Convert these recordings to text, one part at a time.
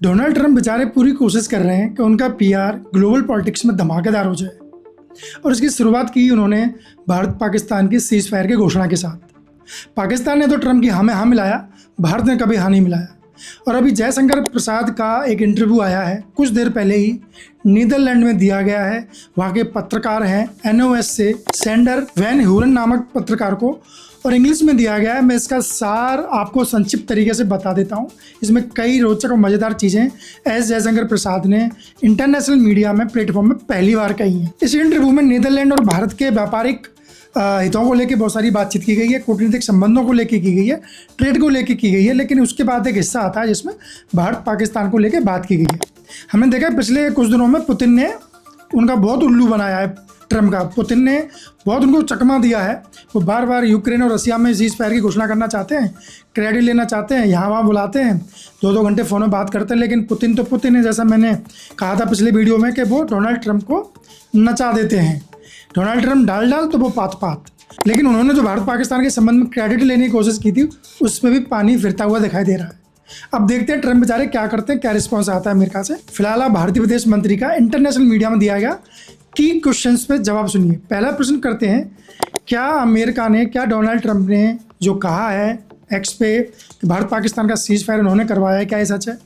Donald Trump बेचारे पूरी कोशिश कर रहे हैं कि उनका पीआर ग्लोबल पॉलिटिक्स में धमाकेदार हो जाए और इसकी शुरुआत की उन्होंने भारत पाकिस्तान की सीज फायर की घोषणा के साथ। पाकिस्तान ने तो ट्रंप की हाँ में हाँ मिलाया, भारत ने कभी हाँ नहीं मिलाया। और अभी जयशंकर प्रसाद का एक इंटरव्यू आया है कुछ देर पहले ही, नीदरलैंड में दिया गया है। वहाँ के पत्रकार हैं NOS से सेंडर वैन ह्यूरन नामक पत्रकार को, और इंग्लिश में दिया गया है। मैं इसका सार आपको संक्षिप्त तरीके से बता देता हूँ। इसमें कई रोचक और मज़ेदार चीज़ें जयशंकर प्रसाद ने इंटरनेशनल मीडिया में प्लेटफॉर्म में पहली बार कही हैं। इस इंटरव्यू में नीदरलैंड और भारत के व्यापारिक हितों को लेकर बहुत सारी बातचीत की गई है, कूटनीतिक संबंधों को लेकर की गई है, ट्रेड को लेकर की गई है। लेकिन उसके बाद एक हिस्सा आता है जिसमें भारत पाकिस्तान को लेकर बात की गई है। हमने देखा है पिछले कुछ दिनों में पुतिन ने उनका बहुत उल्लू बनाया है ट्रंप का। पुतिन ने बहुत उनको चकमा दिया है। वो बार बार यूक्रेन और रसिया में सीज फायर की घोषणा करना चाहते हैं, क्रेडिट लेना चाहते हैं, यहाँ वहाँ बुलाते हैं, 2-2 घंटे फ़ोन में बात करते हैं। लेकिन पुतिन तो पुतिन है, जैसा मैंने कहा था पिछले वीडियो में कि वो डोनाल्ड ट्रंप को नचा देते हैं। डोनाल्ड ट्रंप डाल तो वो पात। लेकिन उन्होंने जो भारत पाकिस्तान के संबंध में क्रेडिट लेने की कोशिश की थी उसमें भी पानी फिरता हुआ दिखाई दे रहा है। अब देखते हैं ट्रंप बेचारे क्या करते हैं, क्या रिस्पॉन्स आता है अमेरिका से। फिलहाल भारतीय विदेश मंत्री का इंटरनेशनल मीडिया में दिया गया की क्वेश्चंस पे जवाब सुनिए। पहला प्रश्न करते हैं, क्या डोनाल्ड ट्रंप ने जो कहा है एक्स पे कि भारत पाकिस्तान का सीज फायर उन्होंने करवाया है, क्या ये सच है?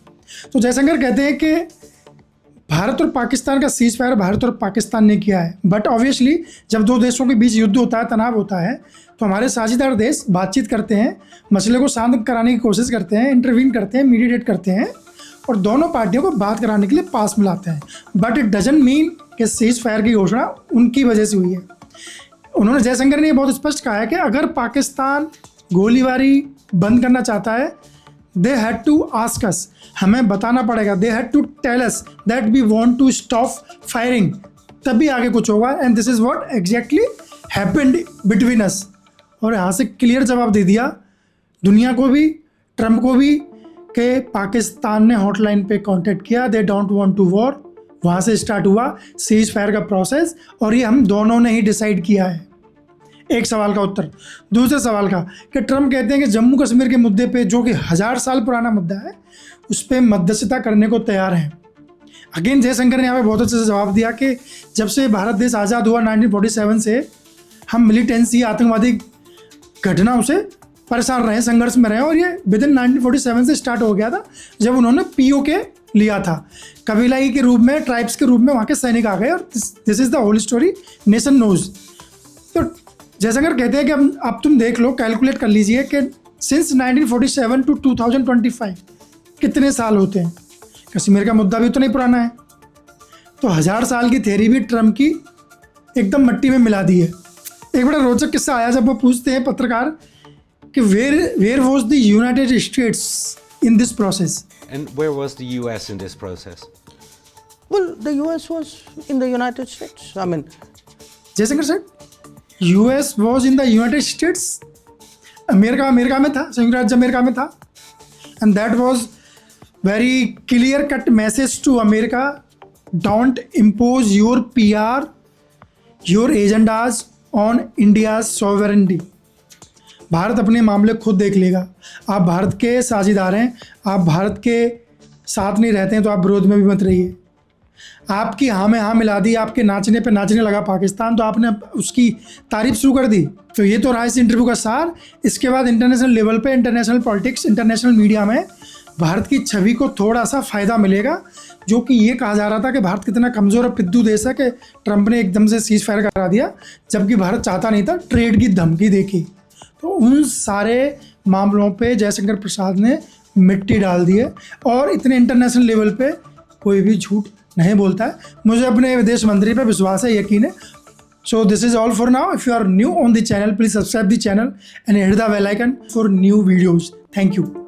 तो जयशंकर कहते हैं कि भारत और पाकिस्तान का सीज फायर भारत और पाकिस्तान ने किया है, बट ऑब्वियसली जब दो देशों के बीच युद्ध होता है, तनाव होता है, तो हमारे साझेदार देश बातचीत करते हैं, मसले को शांत कराने की कोशिश करते हैं, इंटरवीन करते हैं, मीडिएट करते हैं और दोनों पार्टियों को बात कराने के लिए पास मिलाते हैं। बट इट डजंट मीन कि सीज फायर की घोषणा उनकी वजह से हुई है। उन्होंने जयशंकर ने बहुत स्पष्ट कहा है कि अगर पाकिस्तान गोलीबारी बंद करना चाहता है, they had to ask us, हमें बताना पड़ेगा, they had to tell us that we want to stop firing, तभी आगे कुछ होगा। And this is what exactly happened between us. और यहाँ से क्लियर जवाब दे दिया दुनिया को भी, ट्रंप को भी, कि पाकिस्तान ने हॉटलाइन पे कांटेक्ट किया, they don't want to war. वहाँ से स्टार्ट हुआ सीज फायर का प्रोसेस और ये हम दोनों ने ही डिसाइड किया है। एक सवाल का उत्तर। दूसरे सवाल का कि ट्रंप कहते हैं कि जम्मू कश्मीर के मुद्दे पे, जो कि 1000 साल पुराना मुद्दा है, उस पर मध्यस्थता करने को तैयार हैं। अगेन जयशंकर ने यहाँ पे बहुत अच्छे से जवाब दिया कि जब से भारत देश आज़ाद हुआ 1947 से, हम मिलिटेंसी आतंकवादी घटनाओं से परेशान रहे, संघर्ष में रहे। और ये विद इन 1947 से स्टार्ट हो गया था जब उन्होंने POK लिया था, कबीलाई के रूप में, ट्राइब्स के रूप में वहाँ के सैनिक आ गए। और this is the whole story, nation knows. तो जयशंकर कहते हैं कि अब तुम देख लो, कैलकुलेट कर लीजिए कि सिंस 1947 टू 2025 कितने साल होते हैं। कश्मीर का मुद्दा भी उतना ही पुराना है। तो 1000 साल की थ्योरी भी ट्रंप की एकदम मिट्टी में मिला दी है। एक बड़ा रोचक किस्सा आया जब वो पूछते हैं पत्रकार कि where was the United States in this process. And where was the US in this process? Well, the US was in the United States. I mean, Jaishankar said, US was in the United States. America में था, संयुक्त राज्य America में था। And that was very clear cut message to America. Don't impose your PR, your agendas on India's sovereignty. Bharat अपने मामले खुद देख लेगा। आप भारत के साझेदार हैं, आप भारत के साथ नहीं रहते हैं तो आप विरोध में भी मत रहिए। आपकी हाँ में हाँ मिला दी, आपके नाचने पे नाचने लगा पाकिस्तान, तो आपने उसकी तारीफ शुरू कर दी। तो ये तो रहा इस इंटरव्यू का सार। इसके बाद इंटरनेशनल लेवल पे, इंटरनेशनल पॉलिटिक्स, इंटरनेशनल मीडिया में भारत की छवि को थोड़ा सा फ़ायदा मिलेगा। जो कि ये कहा जा रहा था कि भारत कितना कमज़ोर और पिद्दू देश है कि ट्रंप ने एकदम से सीज फायर करा दिया, जबकि भारत चाहता नहीं था, ट्रेड की धमकी देखी। तो उन सारे मामलों पे जयशंकर प्रसाद ने मिट्टी डाल दी है और इतने इंटरनेशनल लेवल पे कोई भी झूठ नहीं बोलता है। मुझे अपने विदेश मंत्री पे विश्वास है, यकीन है। So this is all for now. If you are new on the channel, please subscribe the channel and hit the bell icon for new videos. Thank you.